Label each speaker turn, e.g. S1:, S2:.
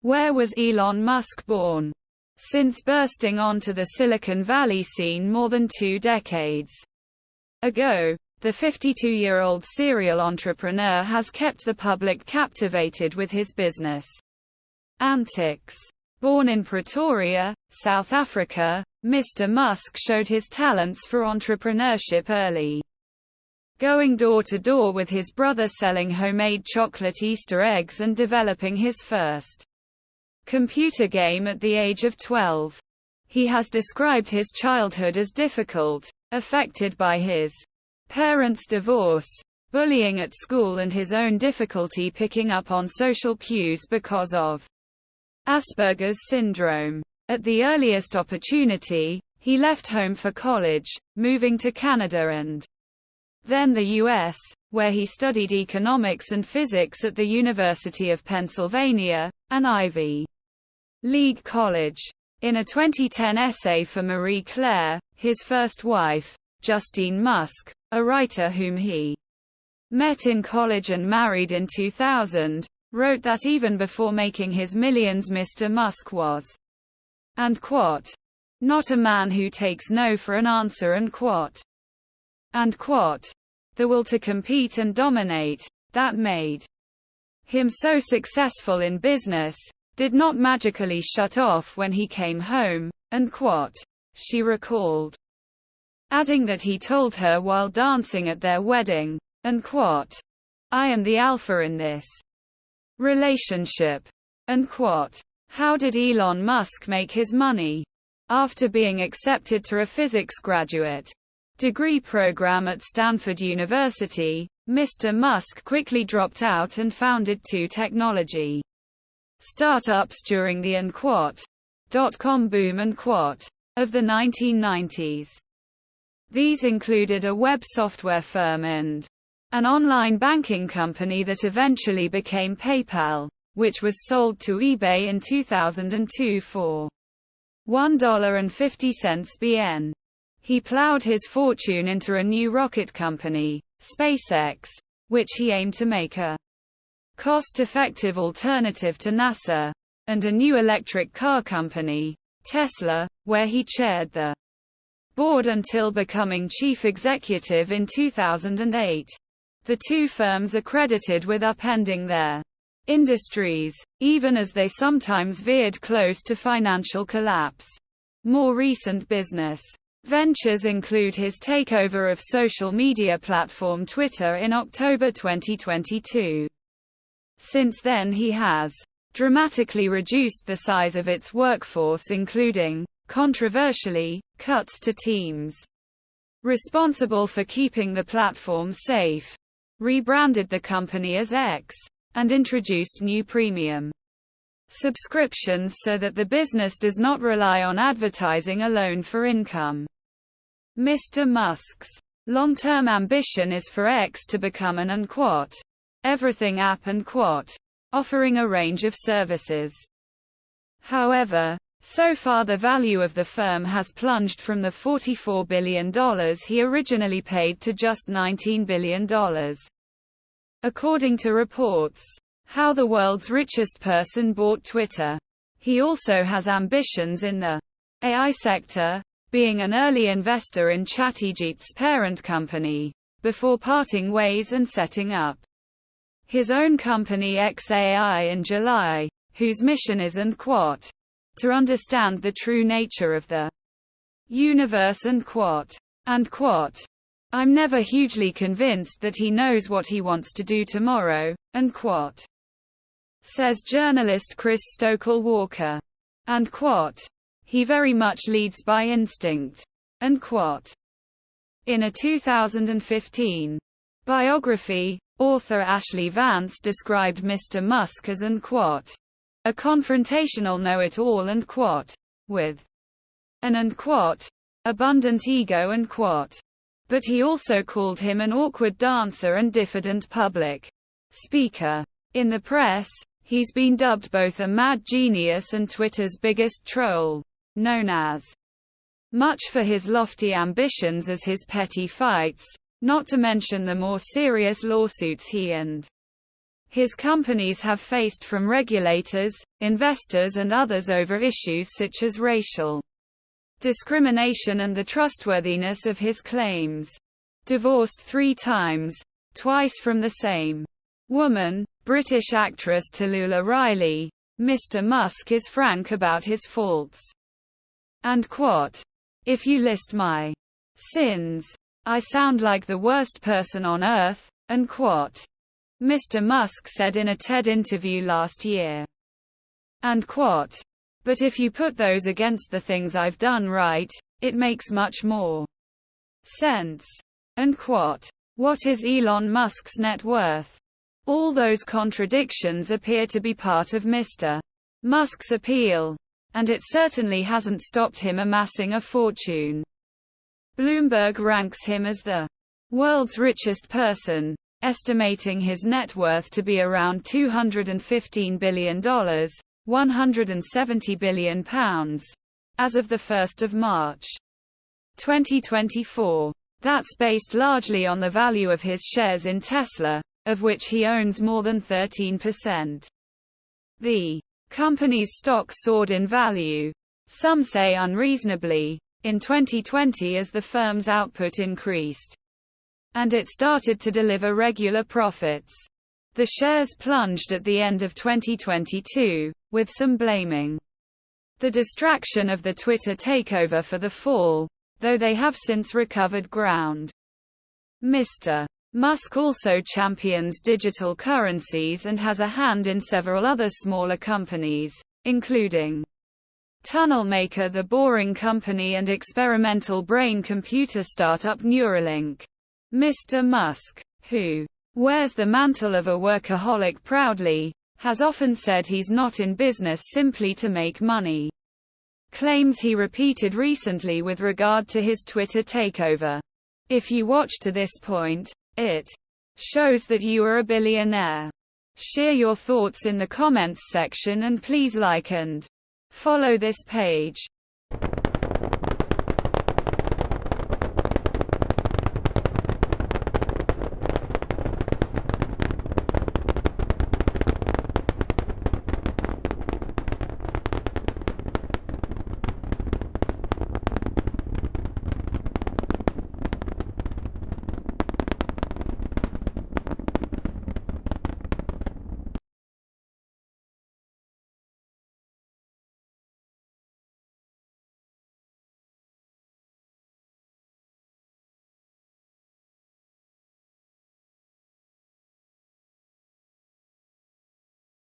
S1: Where was Elon Musk born? Since bursting onto the Silicon Valley scene more than 2 decades ago, the 52-year-old serial entrepreneur has kept the public captivated with his business antics. Born in Pretoria, South Africa, Mr. Musk showed his talents for entrepreneurship early, going door to door with his brother selling homemade chocolate Easter eggs and developing his first computer game at the age of 12. He has described his childhood as difficult, affected by his parents' divorce, bullying at school and his own difficulty picking up on social cues because of Asperger's syndrome. At the earliest opportunity, he left home for college, moving to Canada and then the US, where he studied economics and physics at the University of Pennsylvania, an Ivy League college. In a 2010 essay for Marie Claire, his first wife, Justine Musk, a writer whom he met in college and married in 2000, wrote that even before making his millions Mr. Musk was, and quote, not a man who takes no for an answer and quote, the will to compete and dominate, that made him so successful in business, did not magically shut off when he came home, and quote, she recalled, adding that he told her while dancing at their wedding, and quote, I am the alpha in this relationship, and quote. How did Elon Musk make his money? After being accepted to a physics graduate degree program at Stanford University, Mr. Musk quickly dropped out and founded 2 technology startups during the .com boom of the 1990s. These included a web software firm and an online banking company that eventually became PayPal, which was sold to eBay in 2002 for $1.50 BN. He plowed his fortune into a new rocket company, SpaceX, which he aimed to make a cost-effective alternative to NASA, and a new electric car company, Tesla, where he chaired the board until becoming chief executive in 2008. The 2 firms are credited with upending their industries, even as they sometimes veered close to financial collapse. More recent business ventures include his takeover of social media platform Twitter in October 2022. Since then he has dramatically reduced the size of its workforce, including, controversially, cuts to teams responsible for keeping the platform safe, rebranded the company as X, and introduced new premium subscriptions so that the business does not rely on advertising alone for income. Mr. Musk's long-term ambition is for X to become an everything app offering a range of services. However, so far the value of the firm has plunged from the $44 billion he originally paid to just $19 billion. According to reports, how the world's richest person bought Twitter. He also has ambitions in the AI sector, being an early investor in ChatGPT's parent company, before parting ways and setting up his own company XAI in July, whose mission is to understand the true nature of the universe I'm never hugely convinced that he knows what he wants to do tomorrow, says journalist Chris Stokell-Walker. He very much leads by instinct. In a 2015 biography, author Ashley Vance described Mr. Musk as a confrontational know-it-all with an abundant ego but he also called him an awkward dancer and diffident public speaker. In the press, he's been dubbed both a mad genius and Twitter's biggest troll, known as much for his lofty ambitions as his petty fights, not to mention the more serious lawsuits he and his companies have faced from regulators, investors and others over issues such as racial discrimination and the trustworthiness of his claims. Divorced 3 times, twice from the same woman, British actress Tallulah Riley, Mr. Musk is frank about his faults. And quote, "If you list my sins, I sound like the worst person on earth," unquote. Mr. Musk said in a TED interview last year. And quote, "But if you put those against the things I've done right, it makes much more sense." Unquote. What is Elon Musk's net worth? All those contradictions appear to be part of Mr. Musk's appeal. And it certainly hasn't stopped him amassing a fortune. Bloomberg ranks him as the world's richest person, estimating his net worth to be around $215 billion, £170 billion, as of the 1st of March 2024. That's based largely on the value of his shares in Tesla, of which he owns more than 13%. The company's stock soared in value, some say unreasonably, in 2020 as the firm's output increased, and it started to deliver regular profits. The shares plunged at the end of 2022, with some blaming the distraction of the Twitter takeover for the fall, though they have since recovered ground. Mr. Musk also champions digital currencies and has a hand in several other smaller companies, including tunnel maker The Boring Company and experimental brain-computer startup Neuralink. Mr. Musk, who wears the mantle of a workaholic proudly, has often said he's not in business simply to make money. Claims he repeated recently with regard to his Twitter takeover. If you watch to this point, it shows that you are a billionaire. Share your thoughts in the comments section and please like and follow this page.